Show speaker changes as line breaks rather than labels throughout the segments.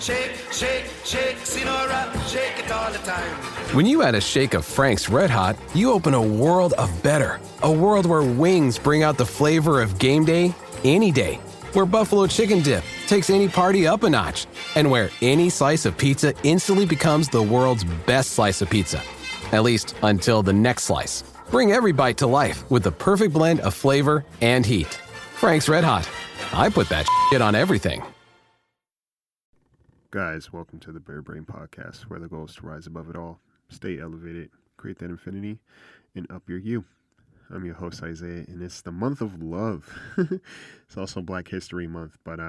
Shake, shake, shake, Sinora, shake it all the time.
When you add a shake of Frank's Red Hot, you open a world of better. A world where wings bring out the flavor of game day any day. Where buffalo chicken dip takes any party up a notch. And where any slice of pizza instantly becomes the world's best slice of pizza. At least until the next slice. Bring every bite to life with the perfect blend of flavor and heat. Frank's Red Hot. I put that shit on everything.
Guys, welcome to the Bear Brain Podcast, where the goal is to rise above it all, stay elevated, create that infinity, and up your you. I'm your host, Isaiah, and it's the month of love. It's also Black History Month, but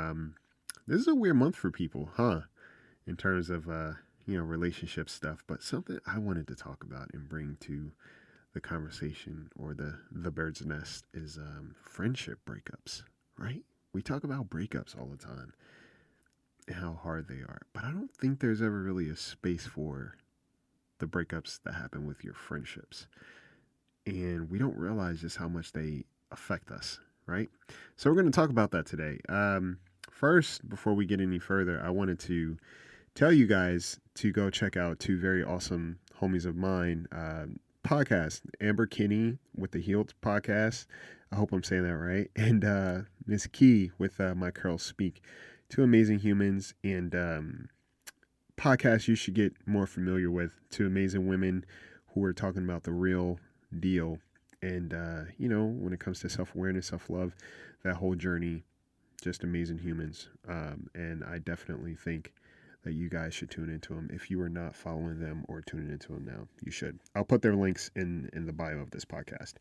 this is a weird month for people, huh? In terms of, relationship stuff, but something I wanted to talk about and bring to the conversation or the bird's nest is friendship breakups, right? We talk about breakups all the time. How hard they are, but I don't think there's ever really a space for the breakups that happen with your friendships, and we don't realize just how much they affect us, right? So we're going to talk about that today. First, before we get any further, I wanted to tell you guys to go check out two very awesome homies of mine podcasts, Amber Kinney with the Healed podcast, I hope I'm saying that right, and Miss Key with My Curls Speak. Two amazing humans and podcasts you should get more familiar with. Two amazing women who are talking about the real deal. And, when it comes to self-awareness, self-love, that whole journey, just amazing humans. And I definitely think that you guys should tune into them. If you are not following them or tuning into them now, you should. I'll put their links in the bio of this podcast.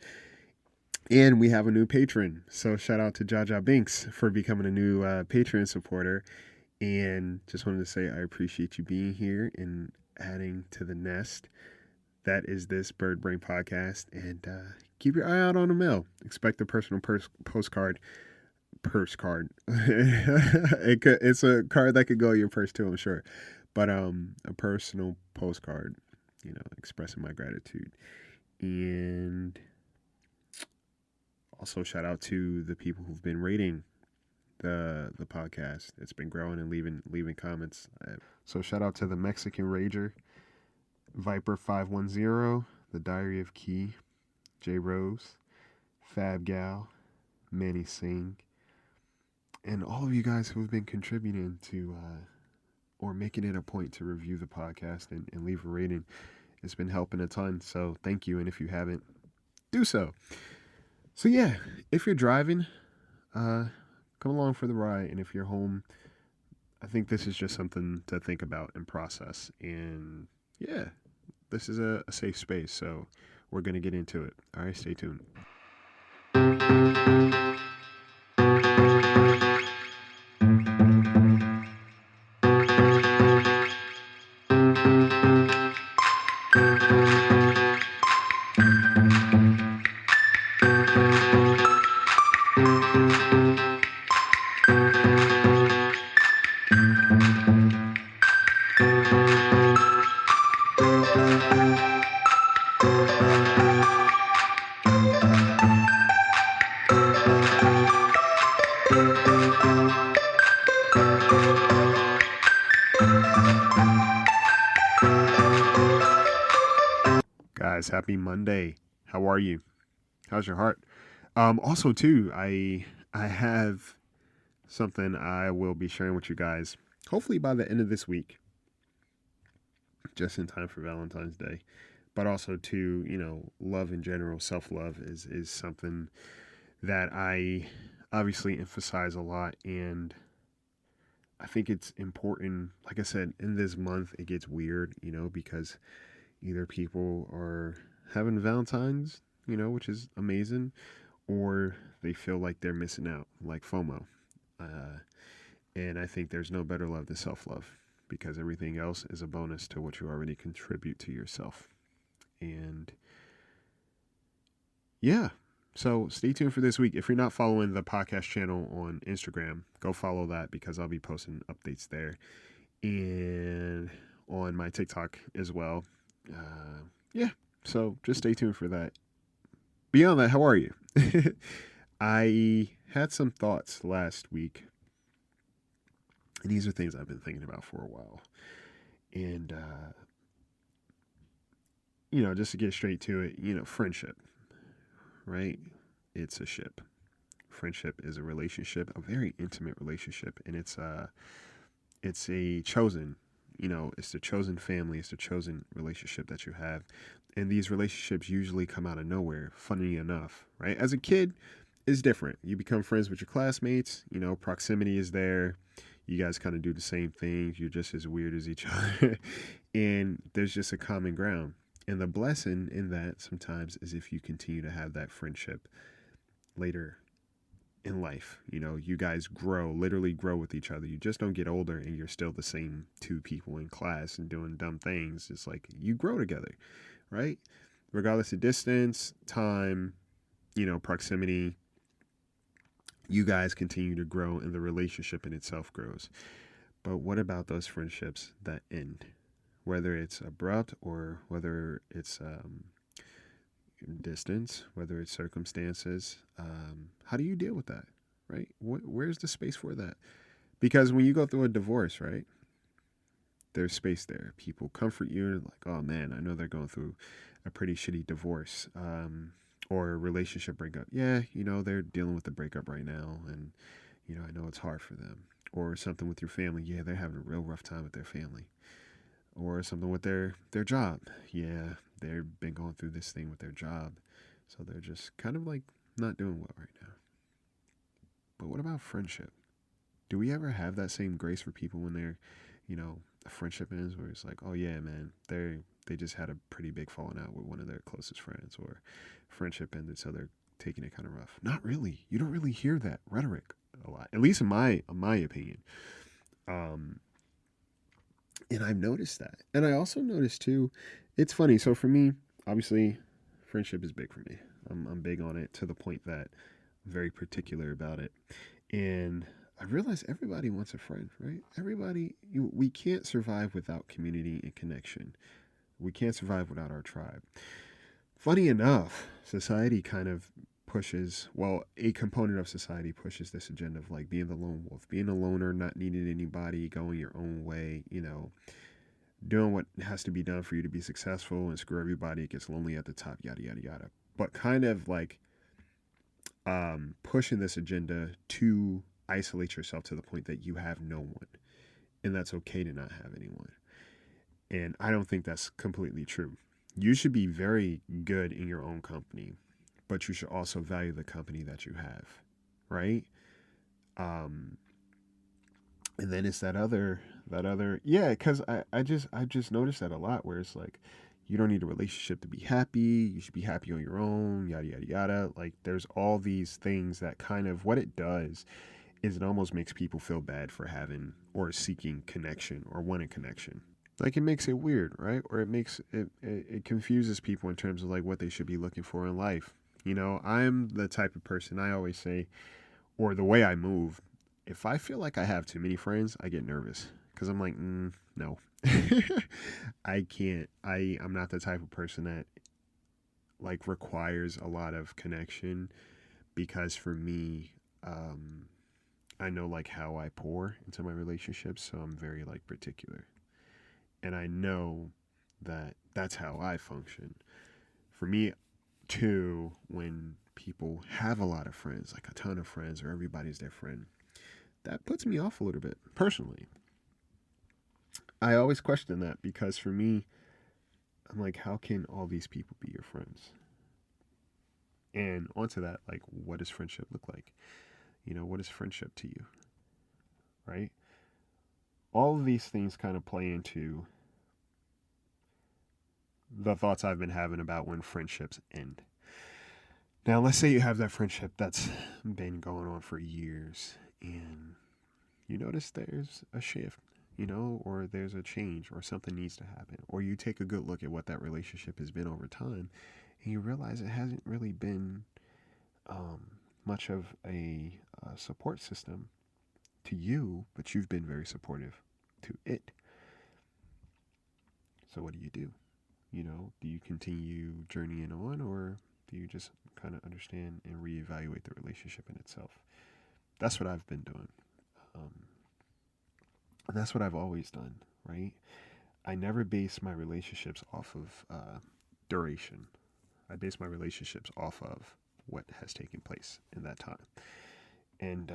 And we have a new patron. So shout out to Jaja Binks for becoming a new Patreon supporter. And just wanted to say I appreciate you being here and adding to the nest. That is this Bird Brain podcast. And keep your eye out on the mail. Expect a personal postcard. Purse card. It's a card that could go in your purse too, I'm sure. But a personal postcard, expressing my gratitude. And also, shout out to the people who've been rating the podcast. It's been growing and leaving comments. So shout out to the Mexican Rager, Viper 510, The Diary of Key, J Rose, Fab Gal, Manny Singh, and all of you guys who've been contributing to or making it a point to review the podcast and leave a rating. It's been helping a ton. So thank you. And if you haven't, do so. So yeah, if you're driving, come along for the ride. And if you're home, I think this is just something to think about and process. And yeah, this is a safe space. So we're going to get into it. All right, stay tuned. Guys, happy Monday. How are you? How's your heart? Also too, I have something I will be sharing with you guys, hopefully by the end of this week, just in time for Valentine's Day. But also too, love in general, self-love is something that I obviously emphasize a lot, and I think it's important. Like I said, in this month it gets weird, because either people are having Valentine's, which is amazing, or they feel like they're missing out, like FOMO. And I think there's no better love than self-love, because everything else is a bonus to what you already contribute to yourself. And yeah, so stay tuned for this week. If you're not following the podcast channel on Instagram, go follow that, because I'll be posting updates there. And on my TikTok as well. So just stay tuned for that. Beyond that, how are you? I had some thoughts last week And these are things I've been thinking about for a while. And, just to get straight to it, friendship, right? It's a ship. Friendship is a relationship, a very intimate relationship. And it's a chosen, it's the chosen family. It's the chosen relationship that you have. And these relationships usually come out of nowhere, funny enough, right? As a kid, it's different. You become friends with your classmates, proximity is there. You guys kind of do the same things. You're just as weird as each other. And there's just a common ground. And the blessing in that sometimes is if you continue to have that friendship later in life. You guys literally grow with each other. You just don't get older and you're still the same two people in class and doing dumb things. It's like you grow together, right? Regardless of distance, time, proximity, you guys continue to grow and the relationship in itself grows. But what about those friendships that end? Whether it's abrupt or whether it's distance, whether it's circumstances, how do you deal with that, right? Where's the space for that? Because when you go through a divorce, right, there's space there. People comfort you like, oh man, I know they're going through a pretty shitty divorce, or a relationship breakup. Yeah, they're dealing with the breakup right now, and I know it's hard for them. Or something with your family. Yeah, they're having a real rough time with their family. Or something with their job. Yeah, they've been going through this thing with their job, so they're just kind of like not doing well right now. But what about friendship? Do we ever have that same grace for people when they're, a friendship ends, where it's like, oh yeah, man, they just had a pretty big falling out with one of their closest friends, or friendship ended, so they're taking it kind of rough? Not really. You don't really hear that rhetoric a lot, at least in my opinion. And I've noticed that. And I also noticed too, it's funny. So for me, obviously, friendship is big for me. I'm big on it to the point that I'm very particular about it. And I realize everybody wants a friend, right? We can't survive without community and connection. We can't survive without our tribe. Funny enough, society kind of a component of society pushes this agenda of like being the lone wolf, being a loner, not needing anybody, going your own way, doing what has to be done for you to be successful and screw everybody. It gets lonely at the top, yada, yada, yada. But kind of like pushing this agenda to isolate yourself to the point that you have no one. And that's okay to not have anyone. And I don't think that's completely true. You should be very good in your own company, but you should also value the company that you have, right? And then it's that other, yeah, because I just noticed that a lot, where it's like, you don't need a relationship to be happy. You should be happy on your own, yada, yada, yada. Like, there's all these things that kind of, what it does is it almost makes people feel bad for having or seeking connection or wanting connection. Like, it makes it weird, right? Or it confuses people in terms of like what they should be looking for in life. I'm the type of person, I always say, or the way I move, if I feel like I have too many friends, I get nervous because I'm like, no, I can't. I'm not the type of person that like requires a lot of connection, because for me, I know like how I pour into my relationships, so I'm very like particular, and I know that that's how I function. For me, too, when people have a lot of friends, like a ton of friends, or everybody's their friend, that puts me off a little bit, personally. I always question that, because for me, I'm like, how can all these people be your friends? And onto that, like, what does friendship look like? What is friendship to you? Right? All of these things kind of play into the thoughts I've been having about when friendships end. Now, let's say you have that friendship that's been going on for years, and you notice there's a shift, or there's a change, or something needs to happen, or you take a good look at what that relationship has been over time, and you realize it hasn't really been much of a support system to you, but you've been very supportive to it. So what do you do? Do you continue journeying on, or do you just kind of understand and reevaluate the relationship in itself? That's what I've been doing. And that's what I've always done, right? I never base my relationships off of duration. I base my relationships off of what has taken place in that time. And,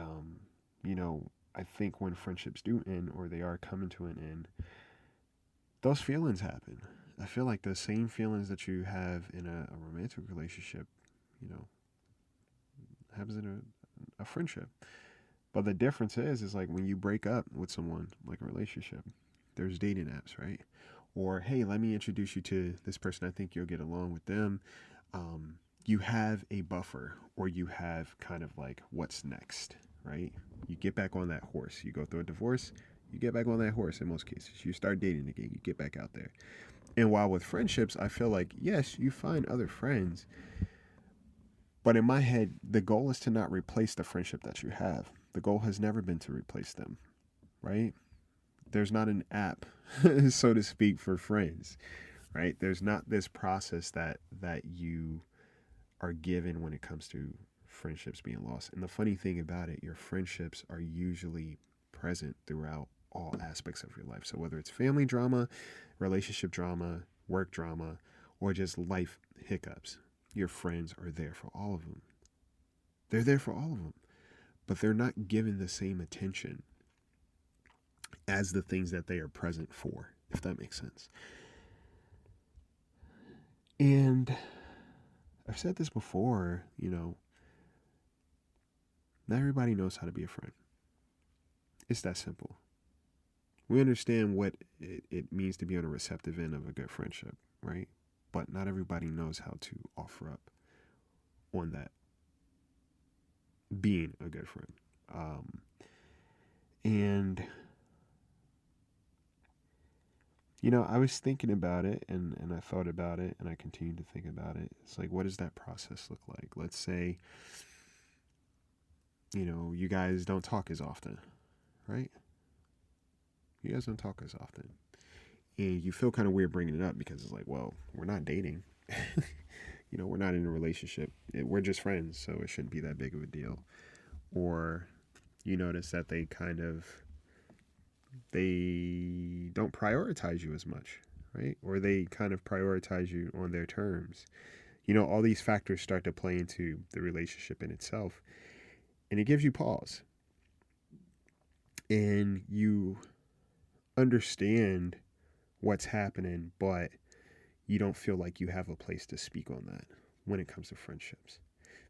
I think when friendships do end or they are coming to an end, those feelings happen. I feel like the same feelings that you have in a romantic relationship, happens in a friendship. But the difference is like when you break up with someone, like a relationship, there's dating apps, right? Or, hey, let me introduce you to this person. I think you'll get along with them. You have a buffer, or you have kind of like what's next, right? You get back on that horse. You go through a divorce, you get back on that horse in most cases. You start dating again, you get back out there. And while with friendships, I feel like, yes, you find other friends, but in my head, the goal is to not replace the friendship that you have. The goal has never been to replace them, right? There's not an app, so to speak, for friends, right? There's not this process that you are given when it comes to friendships being lost. And the funny thing about it, your friendships are usually present throughout all aspects of your life. So whether it's family drama, relationship drama, work drama, or just life hiccups, your friends are there for all of them. They're there for all of them, but they're not given the same attention as the things that they are present for, if that makes sense. And I've said this before, not everybody knows how to be a friend. It's that simple. We understand what it means to be on a receptive end of a good friendship, right? But not everybody knows how to offer up on that, being a good friend. And I was thinking about it and I thought about it and I continue to think about it. It's like, what does that process look like? Let's say, you guys don't talk as often, right? You guys don't talk as often. And you feel kind of weird bringing it up because it's like, well, we're not dating. We're not in a relationship. We're just friends, so it shouldn't be that big of a deal. Or you notice that they don't prioritize you as much, right? Or they kind of prioritize you on their terms. All these factors start to play into the relationship in itself. And it gives you pause. And you understand what's happening, but you don't feel like you have a place to speak on that when it comes to friendships.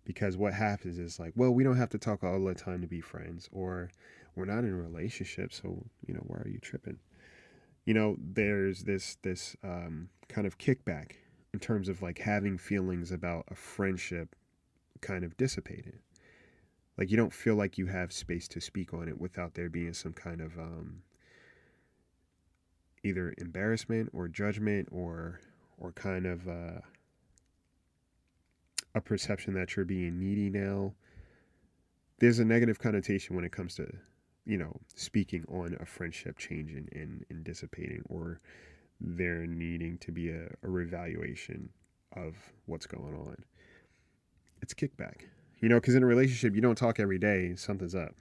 Because what happens is like, well, we don't have to talk all the time to be friends, or we're not in a relationship, so, why are you tripping? There's this kind of kickback in terms of like having feelings about a friendship kind of dissipating. Like you don't feel like you have space to speak on it without there being some kind of either embarrassment or judgment or kind of a perception that you're being needy now. There's a negative connotation when it comes to, speaking on a friendship changing and dissipating, or there needing to be a reevaluation of what's going on. It's kickback, because in a relationship, you don't talk every day, something's up,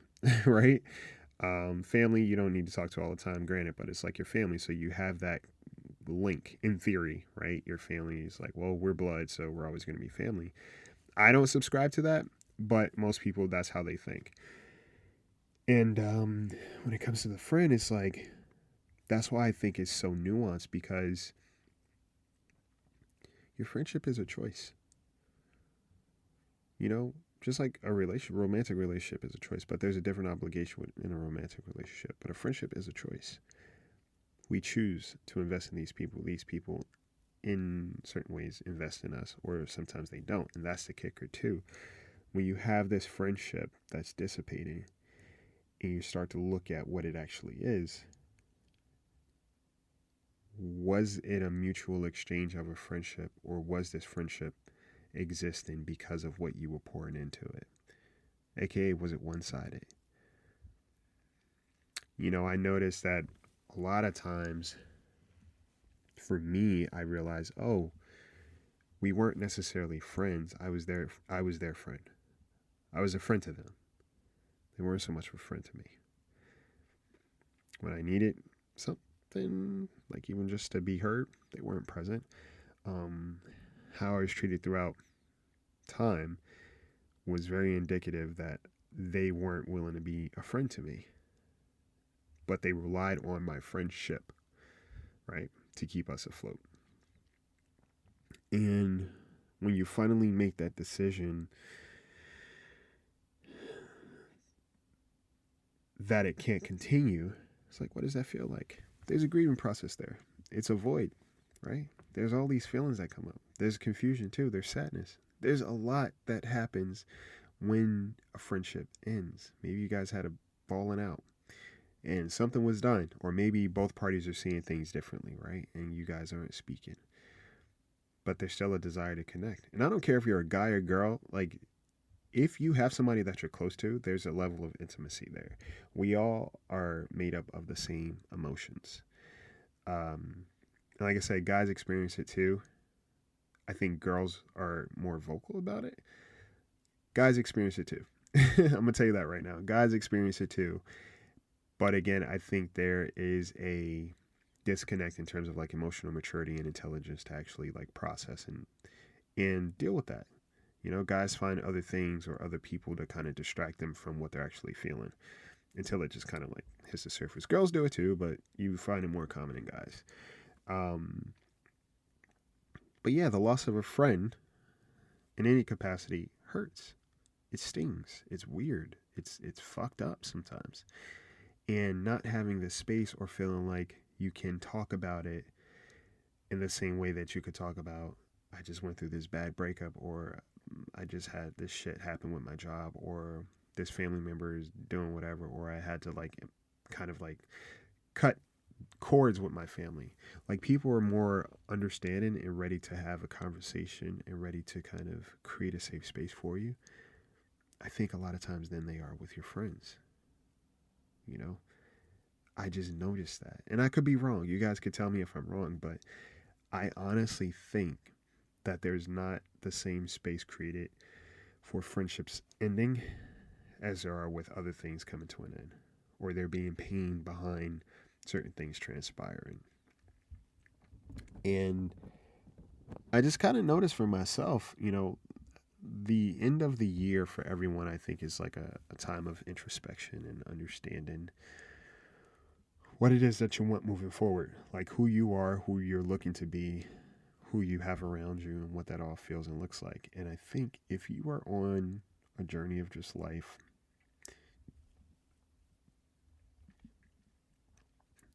right? Family, you don't need to talk to all the time, granted, but it's like your family, so you have that link in theory, right? Your family is like, well, we're blood, so we're always going to be family. I don't subscribe to that, but most people, that's how they think. And when it comes to the friend, it's like, that's why I think it's so nuanced, because your friendship is a choice. Just like a romantic relationship is a choice, but there's a different obligation in a romantic relationship. But a friendship is a choice. We choose to invest in these people. These people, in certain ways, invest in us, or sometimes they don't. And that's the kicker too. When you have this friendship that's dissipating and you start to look at what it actually is, was it a mutual exchange of a friendship, or was this friendship existing because of what you were pouring into it? AKA, was it one-sided? I noticed that a lot of times, for me, I realized, oh, we weren't necessarily friends. I was their friend. I was a friend to them. They weren't so much of a friend to me. When I needed something, like even just to be heard, they weren't present. How I was treated throughout time was very indicative that they weren't willing to be a friend to me, but they relied on my friendship, right, to keep us afloat. And when you finally make that decision that it can't continue, it's like, what does that feel like? There's a grieving process there. It's a void, right? There's all these feelings that come up. There's confusion too. There's sadness. There's a lot that happens when a friendship ends. Maybe you guys had a falling out and something was done, or maybe both parties are seeing things differently, right? And you guys aren't speaking, but there's still a desire to connect. And I don't care if you're a guy or girl, like, if you have somebody that you're close to, there's a level of intimacy there. We all are made up of the same emotions. And like I said, guys experience it too. I think girls are more vocal about it. Guys experience it too. I'm going to tell you that right now. Guys experience it too. But again, I think there is a disconnect in terms of like emotional maturity and intelligence to actually like process and deal with that. You know, guys find other things or other people to kind of distract them from what they're actually feeling until it just kind of like hits the surface. Girls do it too, but you find it more common in guys. But yeah, the loss of a friend in any capacity hurts. It stings. It's weird. It's fucked up sometimes. And not having the space or feeling like you can talk about it in the same way that you could talk about, I just went through this bad breakup, or I just had this shit happen with my job, or this family member is doing whatever, or I had to like kind of like cut cords with my family. Like, people are more understanding and ready to have a conversation and ready to kind of create a safe space for you, I think, a lot of times than they are with your friends. You know, I just noticed that. And I could be wrong. You guys could tell me if I'm wrong, but I honestly think that there's not the same space created for friendships ending as there are with other things coming to an end, or there being pain behind certain things transpiring. And I just kind of noticed for myself, you know, the end of the year for everyone, I think, is like a time of introspection and understanding what it is that you want moving forward, like who you are, who you're looking to be, who you have around you, and what that all feels and looks like. And I think if you are on a journey of just life,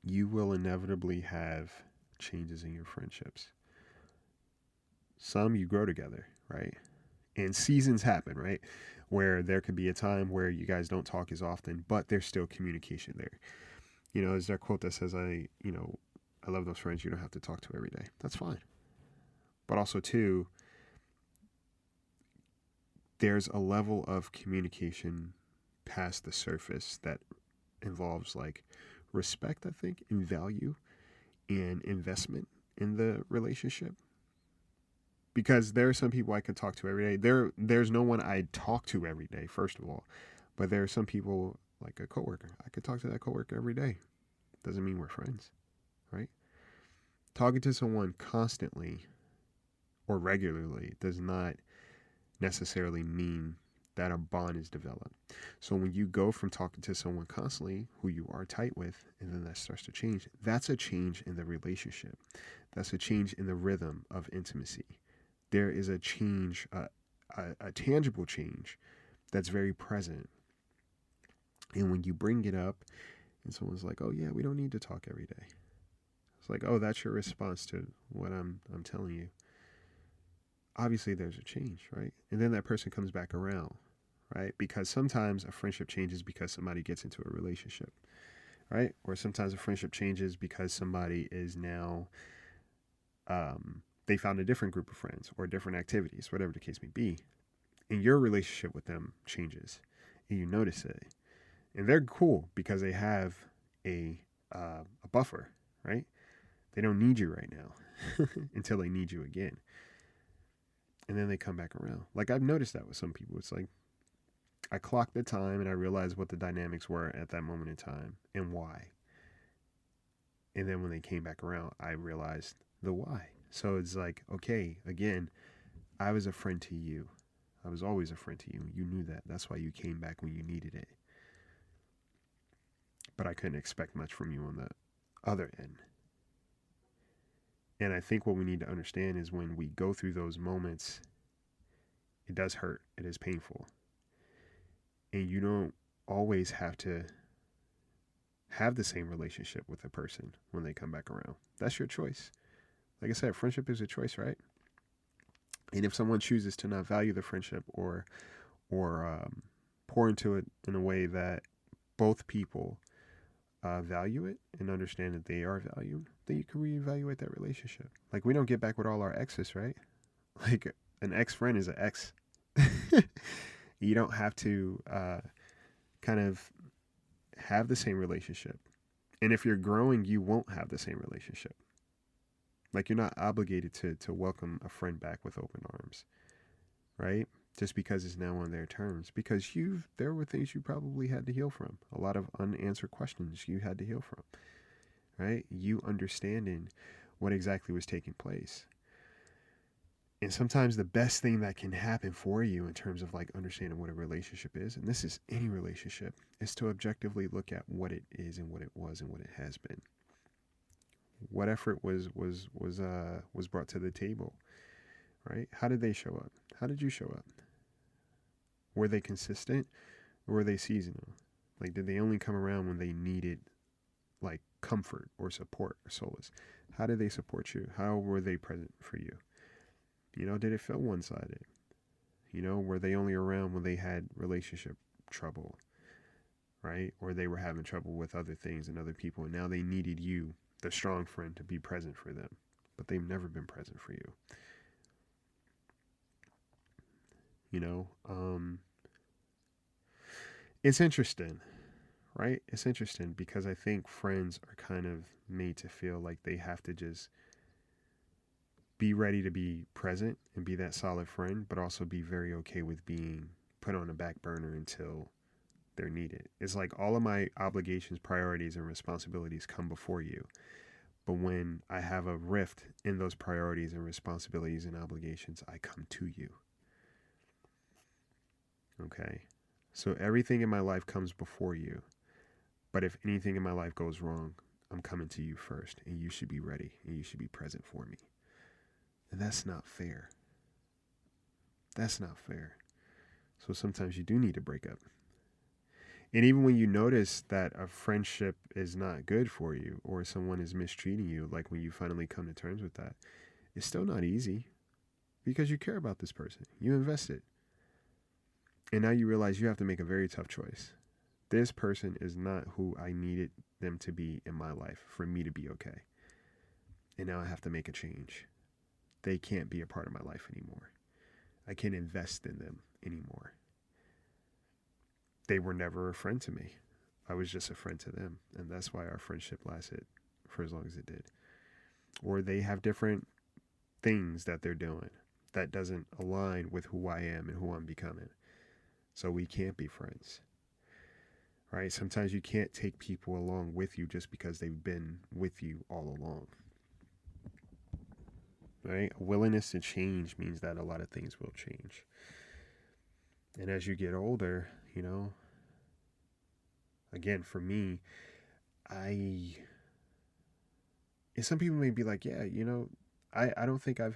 you will inevitably have changes in your friendships. Some you grow together, right? And seasons happen, right? Where there could be a time where you guys don't talk as often, but there's still communication there. You know, there's that quote that says, I love those friends you don't have to talk to every day. That's fine. But also, too, there's a level of communication past the surface that involves like respect, I think, and value and investment in the relationship. Because there are some people I could talk to every day. There's no one I talk to every day, first of all. But there are some people, like a coworker. I could talk to that coworker every day. Doesn't mean we're friends, right? Talking to someone constantly or regularly does not necessarily mean that a bond is developed. So when you go from talking to someone constantly who you are tight with, and then that starts to change, that's a change in the relationship. That's a change in the rhythm of intimacy. There is a change, a tangible change that's very present. And when you bring it up and someone's like, oh yeah, we don't need to talk every day. It's like, oh, that's your response to what I'm telling you. Obviously there's a change, right? And then that person comes back around, right? Because sometimes a friendship changes because somebody gets into a relationship, right? Or sometimes a friendship changes because somebody is now, they found a different group of friends or different activities, whatever the case may be. And your relationship with them changes and you notice it. And they're cool because they have a buffer, right? They don't need you right now until they need you again. And then they come back around. Like, I've noticed that with some people. It's like, I clock the time and I realize what the dynamics were at that moment in time and why. And then when they came back around, I realized the why. So it's like, okay, again, I was a friend to you. I was always a friend to you. You knew that. That's why you came back when you needed it. But I couldn't expect much from you on the other end. And I think what we need to understand is when we go through those moments, it does hurt. It is painful. And you don't always have to have the same relationship with a person when they come back around. That's your choice. Like I said, friendship is a choice, right? And if someone chooses to not value the friendship or pour into it in a way that both people value it and understand that they are valued, then you can reevaluate that relationship. Like, we don't get back with all our exes, right? Like, an ex-friend is an ex. You don't have to kind of have the same relationship. And if you're growing, you won't have the same relationship. Like, you're not obligated to welcome a friend back with open arms, right? Just because it's now on their terms. Because there were things you probably had to heal from. A lot of unanswered questions you had to heal from, right? You understanding what exactly was taking place. And sometimes the best thing that can happen for you in terms of like understanding what a relationship is, and this is any relationship, is to objectively look at what it is and what it was and what it has been. What effort was brought to the table, right? How did they show up? How did you show up? Were they consistent or were they seasonal? Like, did they only come around when they needed like comfort or support or solace? How did they support you? How were they present for you? You know, did it feel one-sided? You know, were they only around when they had relationship trouble, right? Or they were having trouble with other things and other people, and now they needed you, the strong friend, to be present for them, but they've never been present for you. You know, it's interesting, right? It's interesting because I think friends are kind of made to feel like they have to just be ready to be present and be that solid friend, but also be very okay with being put on the back burner until they're needed. It's like all of my obligations, priorities, and responsibilities come before you. But when I have a rift in those priorities and responsibilities and obligations, I come to you. Okay? So everything in my life comes before you. But if anything in my life goes wrong, I'm coming to you first, and you should be ready, and you should be present for me. And that's not fair. That's not fair. So sometimes you do need to break up. And even when you notice that a friendship is not good for you or someone is mistreating you, like when you finally come to terms with that, it's still not easy because you care about this person. You invested. And now you realize you have to make a very tough choice. This person is not who I needed them to be in my life for me to be okay. And now I have to make a change. They can't be a part of my life anymore. I can't invest in them anymore. They were never a friend to me. I was just a friend to them. And that's why our friendship lasted for as long as it did. Or they have different things that they're doing that doesn't align with who I am and who I'm becoming. So we can't be friends. Right? Sometimes you can't take people along with you just because they've been with you all along. Right? A willingness to change means that a lot of things will change. And as you get older, you know, again, for me, and some people may be like, yeah, you know, I don't think I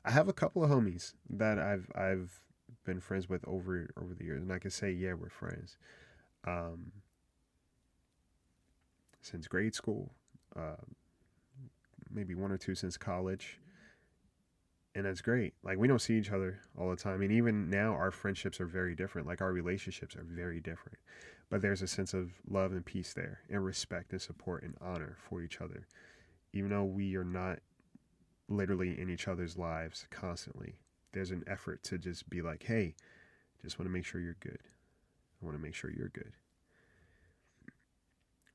have a couple of homies that I've been friends with over the years. And I can say, yeah, we're friends. Since grade school, maybe one or two since college. And that's great. Like, we don't see each other all the time. And even now, our friendships are very different. Like, our relationships are very different. But there's a sense of love and peace there, and respect and support and honor for each other. Even though we are not literally in each other's lives constantly, there's an effort to just be like, hey, just want to make sure you're good. I want to make sure you're good.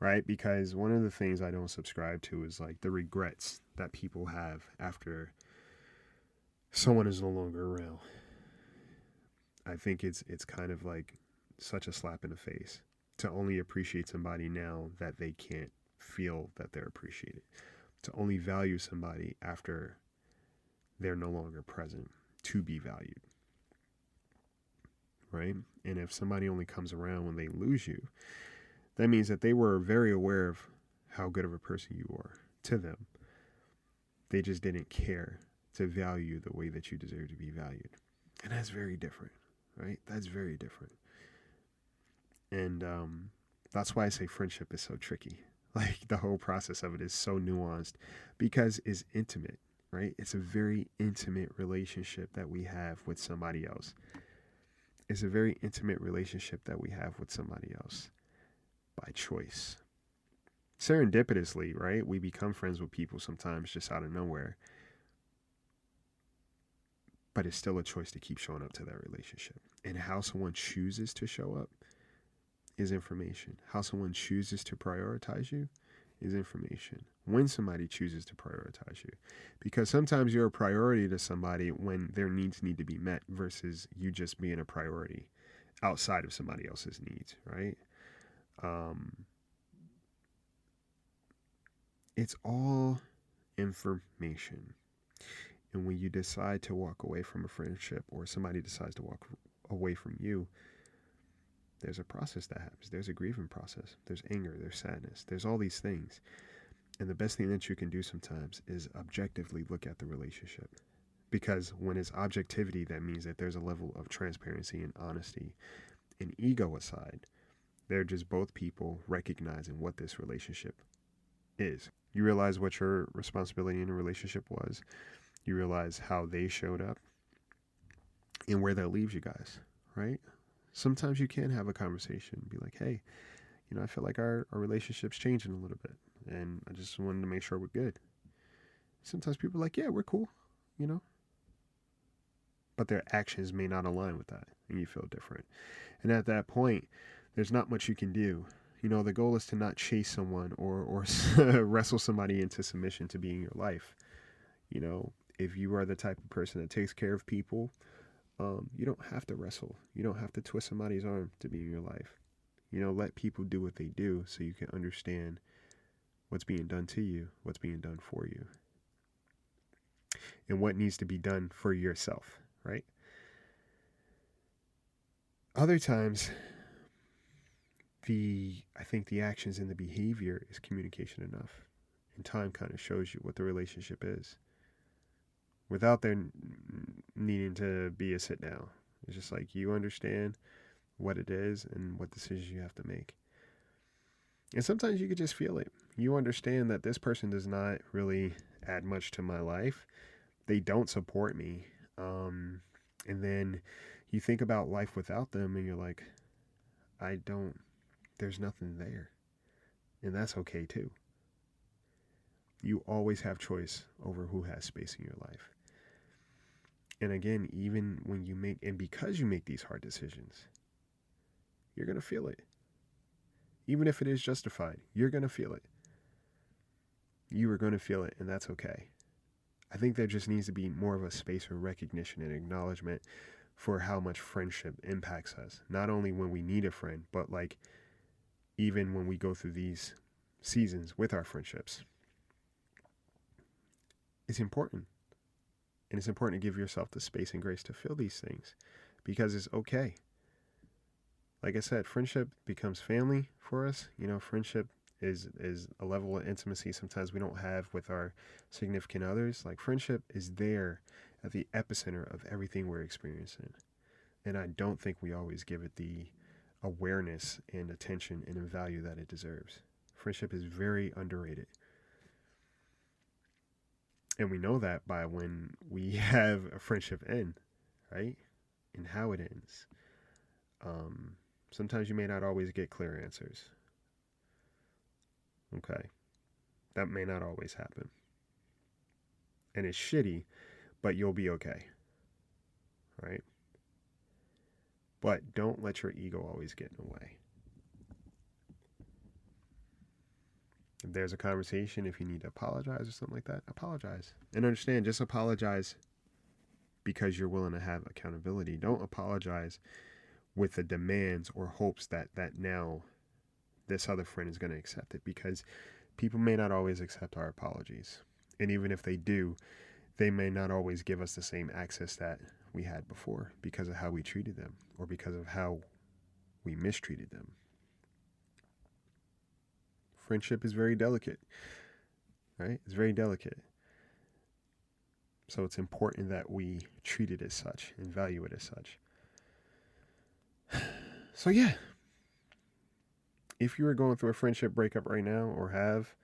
Right? Because one of the things I don't subscribe to is like the regrets that people have after someone is no longer around. I think it's kind of like such a slap in the face to only appreciate somebody now that they can't feel that they're appreciated, to only value somebody after they're no longer present to be valued, right? And if somebody only comes around when they lose you, that means that they were very aware of how good of a person you are to them. They just didn't care to value you the way that you deserve to be valued. And that's very different, right? That's very different. And that's why I say friendship is so tricky. Like, the whole process of it is so nuanced because it's intimate, right? It's a very intimate relationship that we have with somebody else. It's a very intimate relationship that we have with somebody else by choice. Serendipitously, right? We become friends with people sometimes just out of nowhere. But it's still a choice to keep showing up to that relationship. And how someone chooses to show up is information. How someone chooses to prioritize you is information. When somebody chooses to prioritize you. Because sometimes you're a priority to somebody when their needs need to be met versus you just being a priority outside of somebody else's needs, right? It's all information. And when you decide to walk away from a friendship or somebody decides to walk away from you, there's a process that happens. There's a grieving process. There's anger. There's sadness. There's all these things. And the best thing that you can do sometimes is objectively look at the relationship. Because when it's objectivity, that means that there's a level of transparency and honesty. And ego aside, they're just both people recognizing what this relationship is. You realize what your responsibility in a relationship was. You realize how they showed up and where that leaves you guys, right? Sometimes you can have a conversation and be like, hey, I feel like our relationship's changing a little bit and I just wanted to make sure we're good. Sometimes people are like, yeah, we're cool, but their actions may not align with that and you feel different. And at that point, there's not much you can do. The goal is to not chase someone or wrestle somebody into submission to be in your life. If you are the type of person that takes care of people, you don't have to wrestle. You don't have to twist somebody's arm to be in your life. Let people do what they do so you can understand what's being done to you, what's being done for you, and what needs to be done for yourself, right? Other times, I think the actions and the behavior is communication enough. And time kind of shows you what the relationship is. Without there needing to be a sit down. It's just like you understand what it is and what decisions you have to make. And sometimes you could just feel it. You understand that this person does not really add much to my life. They don't support me. And then you think about life without them and you're like, there's nothing there. And that's okay too. You always have choice over who has space in your life. And again, even when because you make these hard decisions, you're going to feel it. Even if it is justified, you're going to feel it. You are going to feel it, and that's okay. I think there just needs to be more of a space for recognition and acknowledgement for how much friendship impacts us. Not only when we need a friend, but even when we go through these seasons with our friendships. It's important. And it's important to give yourself the space and grace to feel these things because it's okay. Like I said, friendship becomes family for us. Friendship is a level of intimacy sometimes we don't have with our significant others. Like, friendship is there at the epicenter of everything we're experiencing. And I don't think we always give it the awareness and attention and value that it deserves. Friendship is very underrated. And we know that by when we have a friendship end, right? And how it ends. Sometimes you may not always get clear answers. Okay. That may not always happen. And it's shitty, but you'll be okay. Right? But don't let your ego always get in the way. If there's a conversation, if you need to apologize or something like that, apologize. And understand, just apologize because you're willing to have accountability. Don't apologize with the demands or hopes that now this other friend is going to accept it, because People may not always accept our apologies. And even if they do, they may not always give us the same access that we had before because of how we treated them or because of how we mistreated them. Friendship is very delicate, right? It's very delicate. So it's important that we treat it as such and value it as such. So yeah, if you are going through a friendship breakup right now or have,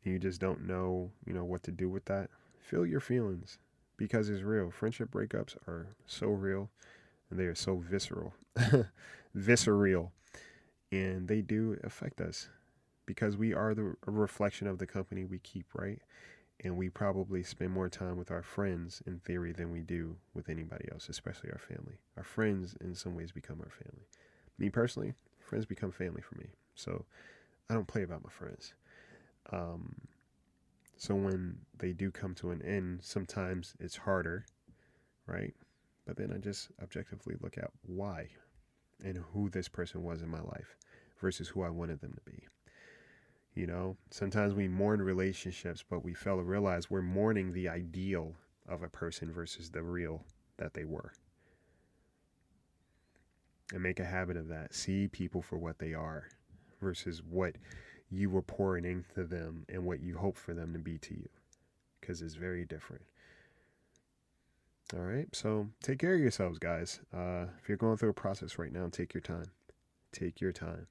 and you just don't know, what to do with that, feel your feelings because it's real. Friendship breakups are so real and they are so visceral, visceral, and they do affect us because we are a reflection of the company we keep, right? And we probably spend more time with our friends in theory than we do with anybody else, especially our family. Our friends in some ways become our family. Me personally, friends become family for me. So I don't play about my friends. So when they do come to an end, sometimes it's harder, right? But then I just objectively look at why and who this person was in my life versus who I wanted them to be. Sometimes we mourn relationships, but we fail to realize we're mourning the ideal of a person versus the real that they were. And make a habit of that. See people for what they are versus what you were pouring into them and what you hope for them to be to you. Because it's very different. All right. So take care of yourselves, guys. If you're going through a process right now, take your time. Take your time.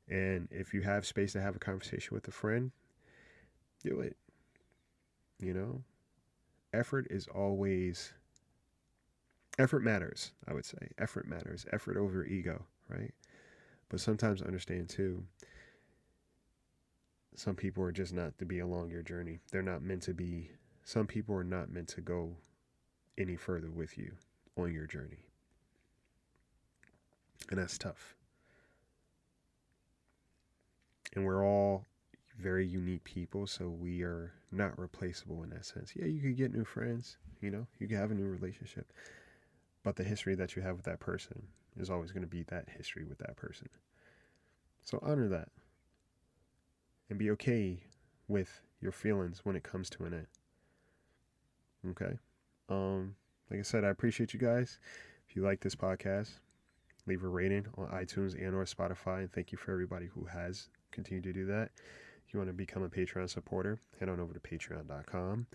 And if you have space to have a conversation with a friend, do it. Effort matters, I would say. Effort matters. Effort over ego, right? But sometimes understand too, some people are just not to be along your journey. They're not meant to be, some people are not meant to go any further with you on your journey. And that's tough. And we're all very unique people, so we are not replaceable in that sense. Yeah, you could get new friends, you could have a new relationship, but the history that you have with that person is always going to be that history with that person. So honor that and be okay with your feelings when it comes to an end. Okay? Like I said, I appreciate you guys. If you like this podcast, leave a rating on iTunes and or Spotify, and thank you for everybody who has continued to do that. If you want to become a Patreon supporter, head on over to patreon.com.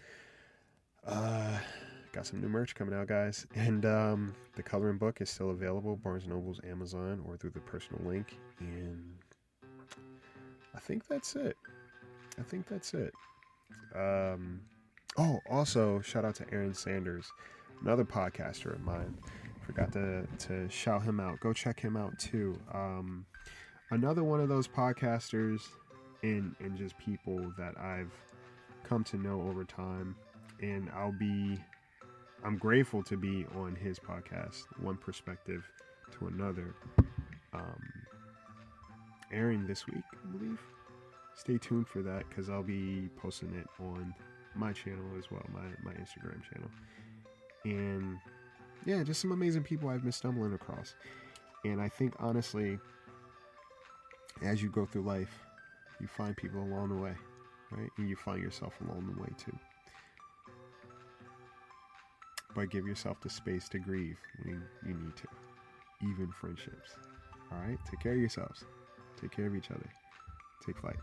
Got some new merch coming out, guys, and the coloring book is still available, Barnes & Noble's, Amazon, or through the personal link. And I think that's it. Also shout out to Aaron Sanders, another podcaster of mine. Forgot to shout him out. Go check him out too. Another one of those podcasters and just people that I've come to know over time, and I'm grateful to be on his podcast, One Perspective to Another, airing this week, I believe. Stay tuned for that because I'll be posting it on my channel as well, my Instagram channel. And yeah, just some amazing people I've been stumbling across. And I think honestly, as you go through life, you find people along the way, right? And you find yourself along the way too. But give yourself the space to grieve when you need to, even friendships. All right? Take care of yourselves. Take care of each other. Take flight.